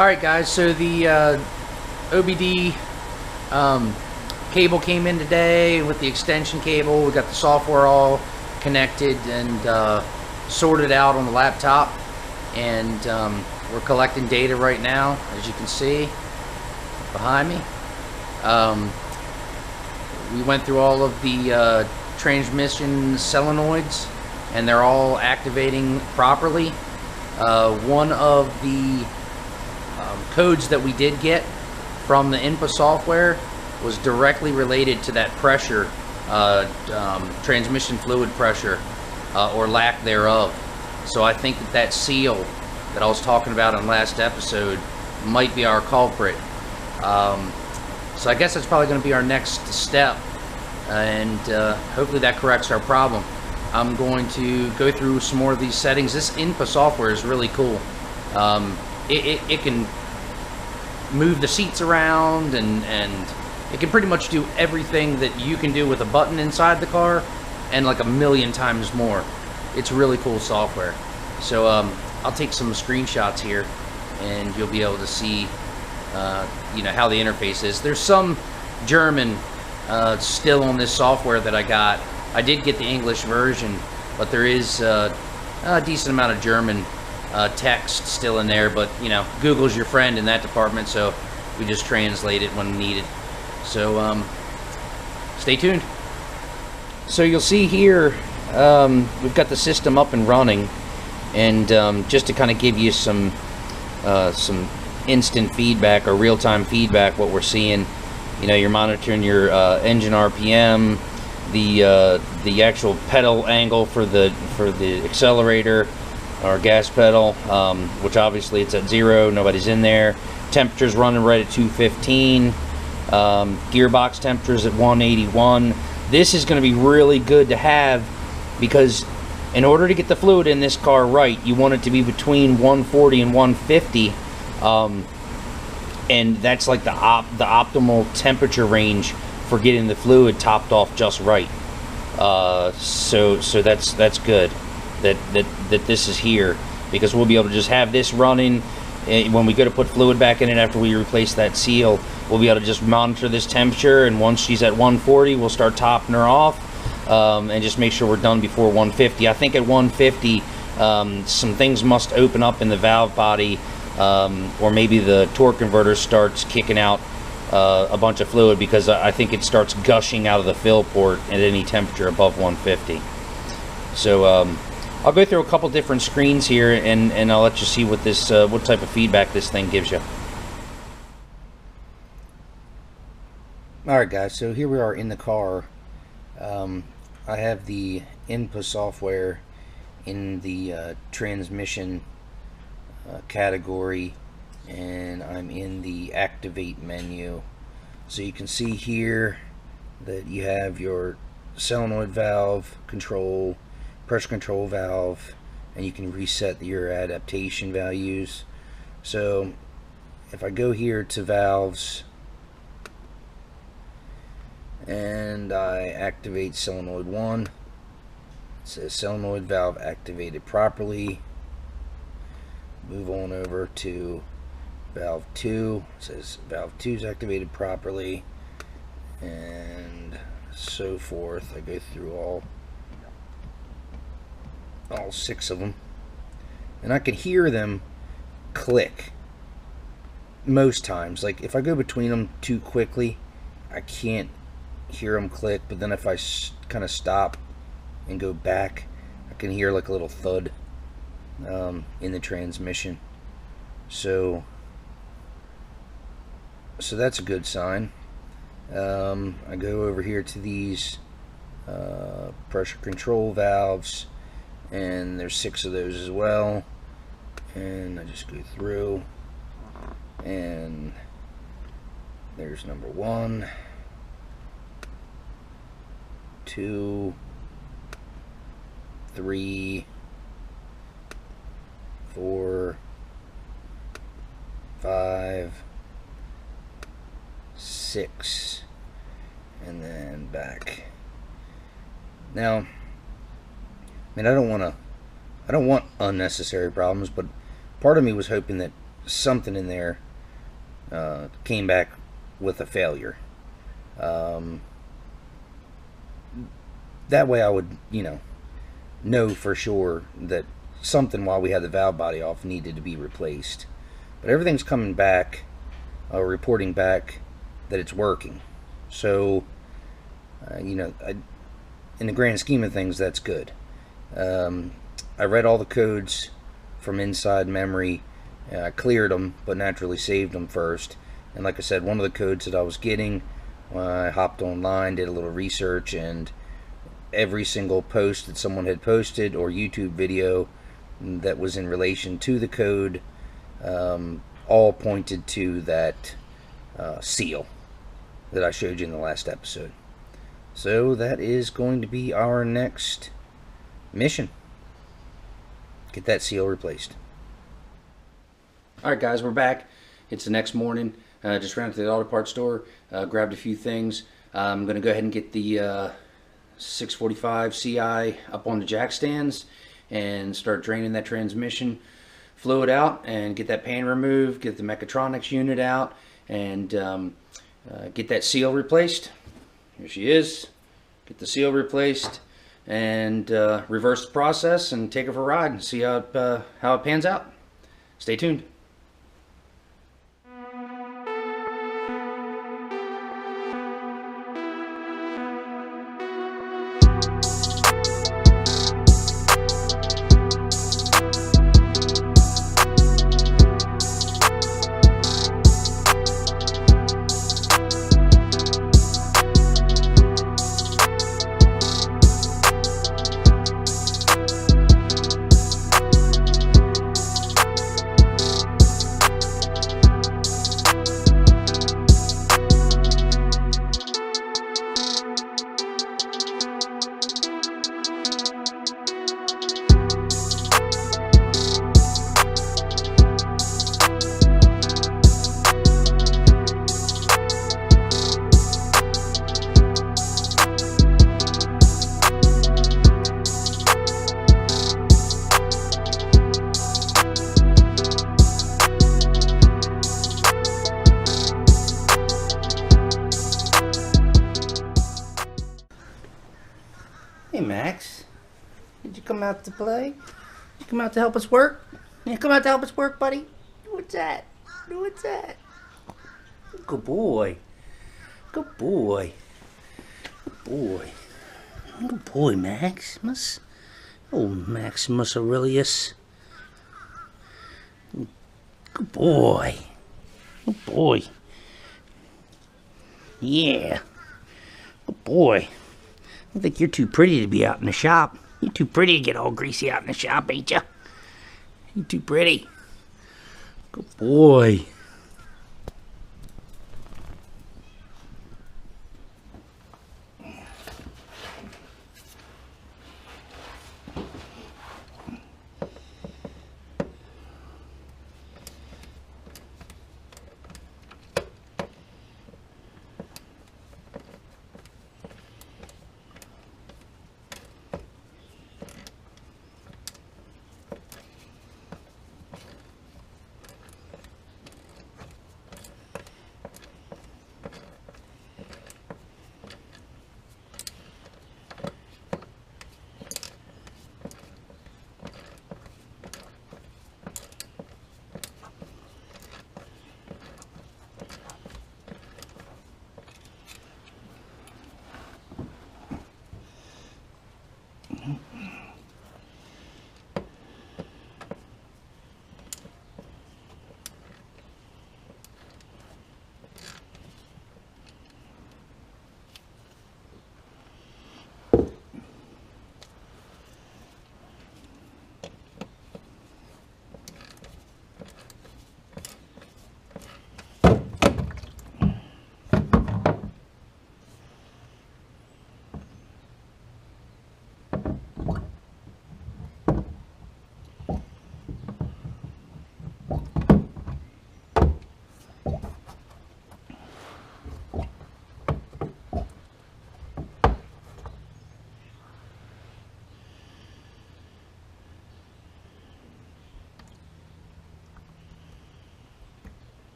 Alright guys, so the OBD cable came in today with the extension cable. We got the software all connected and sorted out on the laptop, and we're collecting data right now, as you can see behind me. We went through all of the transmission solenoids, and they're all activating properly. One of the codes that we did get from the input software was directly related to that pressure, transmission fluid pressure, or lack thereof. So I think that seal that I was talking about in last episode might be our culprit. So I guess that's probably going to be our next step, and hopefully that corrects our problem. I'm going to go through some more of these settings. This input software is really cool. It can move the seats around, and it can pretty much do everything that you can do with a button inside the car, and like a million times more. It's really cool software. So I'll take some screenshots here, and you'll be able to see you know, how the interface is. There's some German still on this software that I got. I did get the English version, but there is a decent amount of German text still in there, but you know, Google's your friend in that department, so we just translate it when needed. So stay tuned. So you'll see here we've got the system up and running, and just to kind of give you some instant feedback or real-time feedback, what we're seeing, you know, you're monitoring your engine RPM, the actual pedal angle for the accelerator or gas pedal, which obviously it's at 0, nobody's in there. Temperature's running right at 215. Gearbox temperature's at 181. This is going to be really good to have, because in order to get the fluid in this car right, you want it to be between 140 and 150, and that's like the optimal temperature range for getting the fluid topped off just right. So that's good that this is here, because we'll be able to just have this running. When we go to put fluid back in it after we replace that seal, we'll be able to just monitor this temperature, and once she's at 140, we'll start topping her off, and just make sure we're done before 150. I think at 150 some things must open up in the valve body, or maybe the torque converter starts kicking out a bunch of fluid, because I think it starts gushing out of the fill port at any temperature above 150. So I'll go through a couple different screens here, and I'll let you see what this what type of feedback this thing gives you. Alright guys, so here we are in the car. I have the input software in the transmission category, and I'm in the activate menu. So you can see here that you have your solenoid valve control, pressure control valve, and you can reset your adaptation values. So if I go here to valves and I activate solenoid 1, it says solenoid valve activated properly. Move on over to valve 2, it says valve 2 is activated properly, and so forth. I go through all 6 of them, and I can hear them click most times. Like if I go between them too quickly, I can't hear them click, but then if I kind of stop and go back, I can hear like a little thud in the transmission. So that's a good sign. I go over here to these pressure control valves, and there's 6 of those as well, and I just go through, and there's number 1, 2, 3, 4, 5, 6, and then back. Now, I mean, I don't want unnecessary problems, but part of me was hoping that something in there came back with a failure. That way I would, know for sure that something while we had the valve body off needed to be replaced. But everything's coming back, reporting back that it's working. So, in the grand scheme of things, that's good. I read all the codes from inside memory. I cleared them, but naturally saved them first. And like I said, one of the codes that I was getting, I hopped online, did a little research, and every single post that someone had posted or YouTube video that was in relation to the code all pointed to that seal that I showed you in the last episode. So that is going to be our next mission. Get that seal replaced. Alright guys, we're back. It's the next morning. Just ran to the auto parts store, grabbed a few things. I'm going to go ahead and get the 645ci up on the jack stands and start draining that transmission fluid out and get that pan removed, get the mechatronics unit out, and get that seal replaced. Here she is. Get the seal replaced and reverse the process and take her for a ride and see how it pans out. Stay tuned. Hey Max, did you come out to play? Did you come out to help us work? You come out to help us work, buddy? What's that? What's that? Good boy. Good boy. Good boy. Good boy, Maximus. Oh, Maximus Aurelius. Good boy. Good boy. Yeah. Good boy. I think you're too pretty to be out in the shop. You're too pretty to get all greasy out in the shop, ain't you? You're too pretty. Good boy.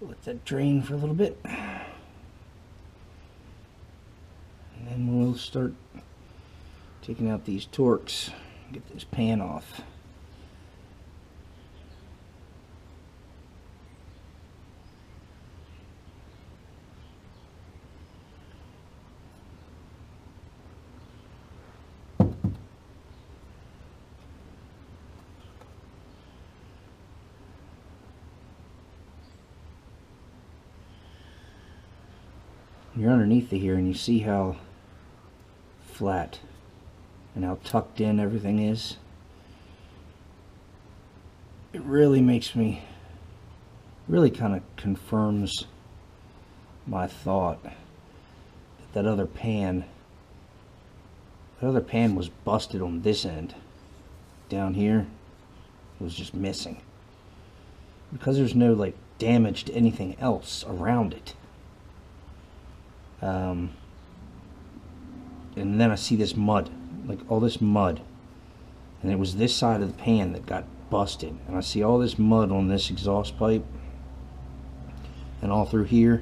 let that drain for a little bit, and then we'll start taking out these torques, get this pan off. You're underneath it here and you see how flat and how tucked in everything is. It really makes me, really kind of confirms my thought that that other pan was busted on this end. Down here it was just missing because there's no like damage to anything else around it. And then I see this mud, like all this mud, and it was this side of the pan that got busted, and I see all this mud on this exhaust pipe and all through here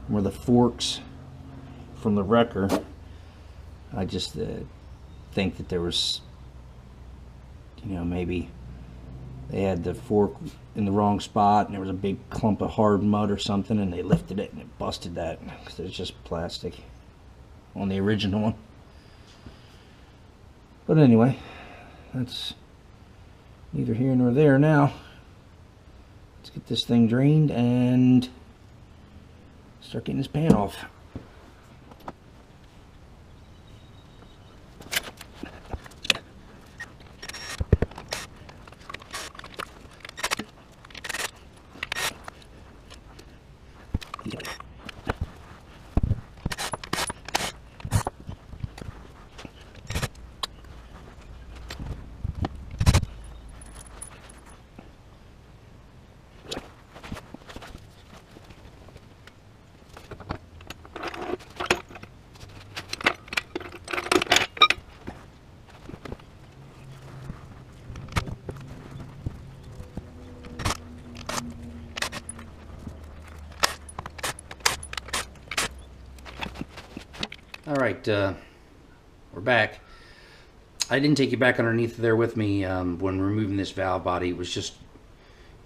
where the forks from the wrecker. I just think that there was, you know, maybe they had the fork in the wrong spot and there was a big clump of hard mud or something and they lifted it and it busted that, because it's just plastic on the original one. But anyway, that's neither here nor there now. Let's get this thing drained and start getting this pan off. Alright, we're back. I didn't take you back underneath there with me when removing this valve body. It was just,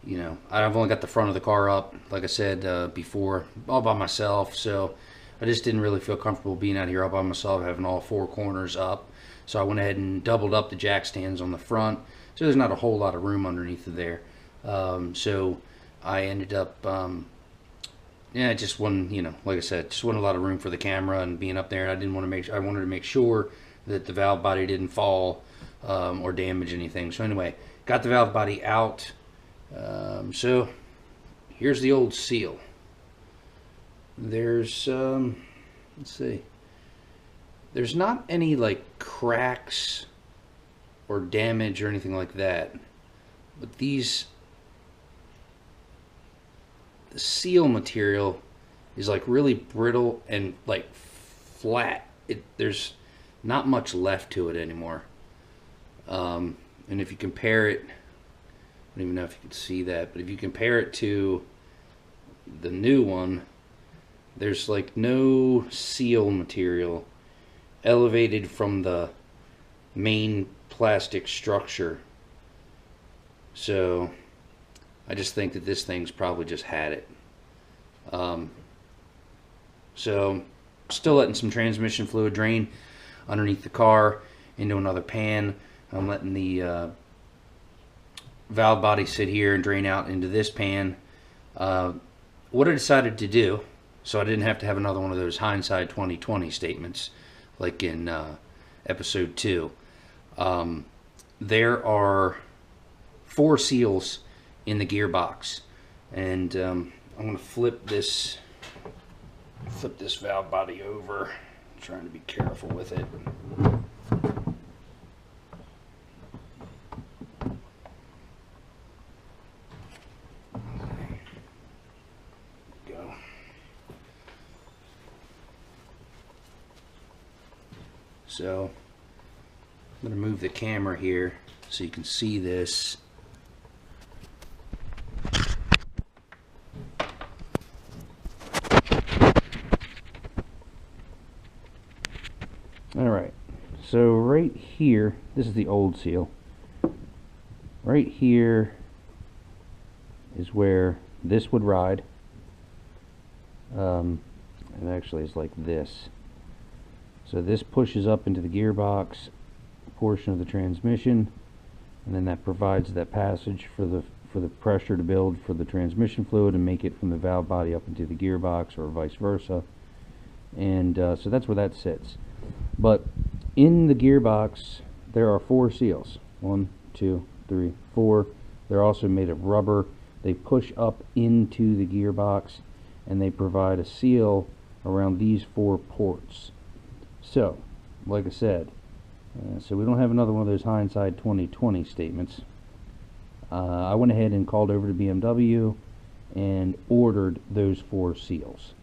you know, I've only got the front of the car up, like I said before, all by myself, so I just didn't really feel comfortable being out here all by myself, having all four corners up. So I went ahead and doubled up the jack stands on the front, so there's not a whole lot of room underneath of there. So I ended up yeah, just one, you know, like I said, just wasn't a lot of room for the camera and being up there, and I didn't want to make, I wanted to make sure that the valve body didn't fall or damage anything. So anyway, got the valve body out. So here's the old seal. There's let's see, there's not any like cracks or damage or anything like that, but these, the seal material is like really brittle and like flat. There's not much left to it anymore. And if you compare it, I don't even know if you can see that, but if you compare it to the new one, there's like no seal material elevated from the main plastic structure. So I just think that this thing's probably just had it. So still letting some transmission fluid drain underneath the car into another pan. I'm letting the valve body sit here and drain out into this pan. What I decided to do, so I didn't have to have another one of those hindsight 2020 statements like in episode 2. There are 4 seals in the gearbox, and I'm going to flip this valve body over. I'm trying to be careful with it. Go. So I'm going to move the camera here so you can see this. So right here, this is the old seal. Right here is where this would ride. And actually it's like this. So this pushes up into the gearbox portion of the transmission, and then that provides that passage for the pressure to build for the transmission fluid and make it from the valve body up into the gearbox, or vice versa. And so that's where that sits. But in the gearbox there are 4 seals. 1, 2, 3, 4. They're also made of rubber. They push up into the gearbox and they provide a seal around these 4 ports. So, like I said, so we don't have another one of those hindsight 2020 statements. I went ahead and called over to BMW and ordered those 4 seals.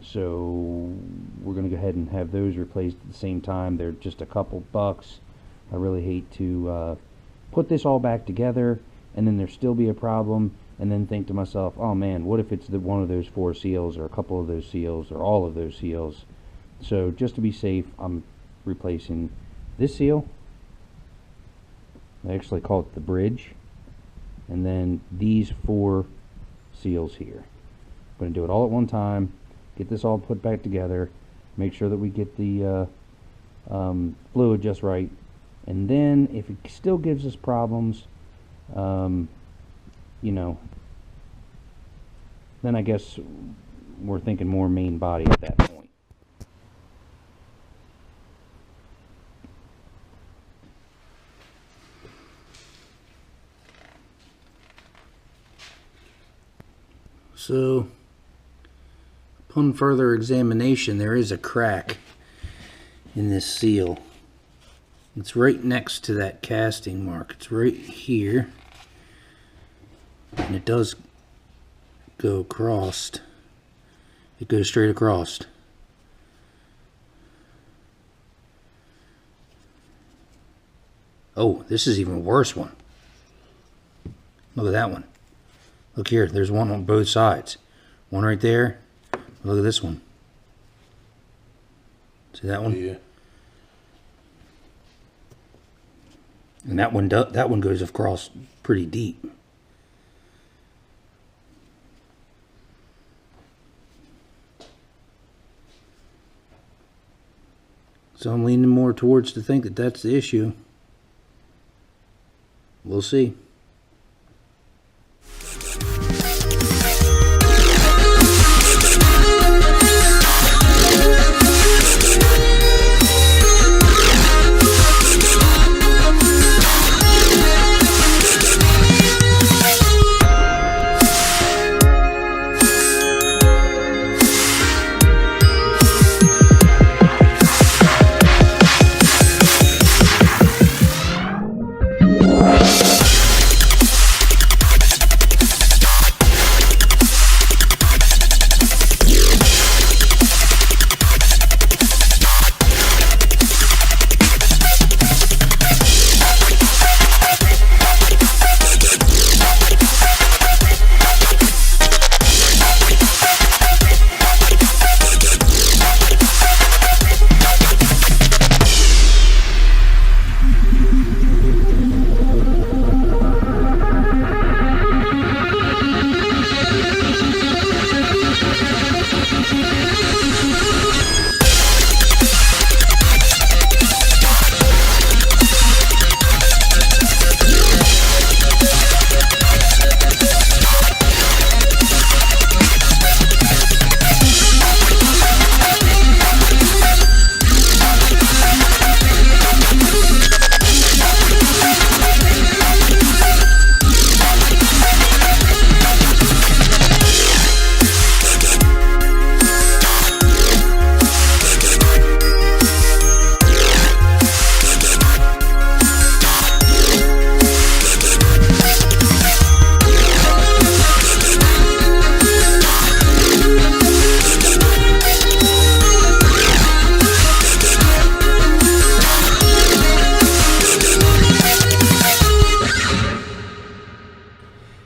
So we're going to go ahead and have those replaced at the same time. They're just a couple bucks. I really hate to put this all back together and then there still be a problem, and then think to myself, oh man, what if it's one of those 4 seals, or a couple of those seals, or all of those seals. So just to be safe, I'm replacing this seal. I actually call it the bridge, and then these 4 seals here. I'm going to do it all at one time, get this all put back together, make sure that we get the fluid just right, and then if it still gives us problems, you know, then I guess we're thinking more main body at that point. So, upon further examination, there is a crack in this seal. It's right next to that casting mark. It's right here. And it does go across. It goes straight across. Oh, this is even a worse one. Look at that one. Look here, there's one on both sides. One right there. Look at this one. See that one? Yeah. And that one goes across pretty deep. So I'm leaning more towards to think that that's the issue. We'll see.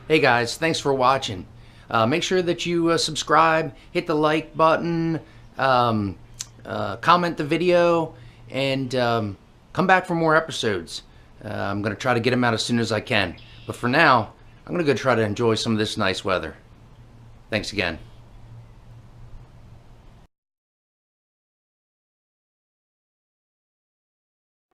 Hey guys, thanks for watching. Make sure that you subscribe, hit the like button, comment the video, and come back for more episodes. I'm going to try to get them out as soon as I can. But for now, I'm going to go try to enjoy some of this nice weather. Thanks again.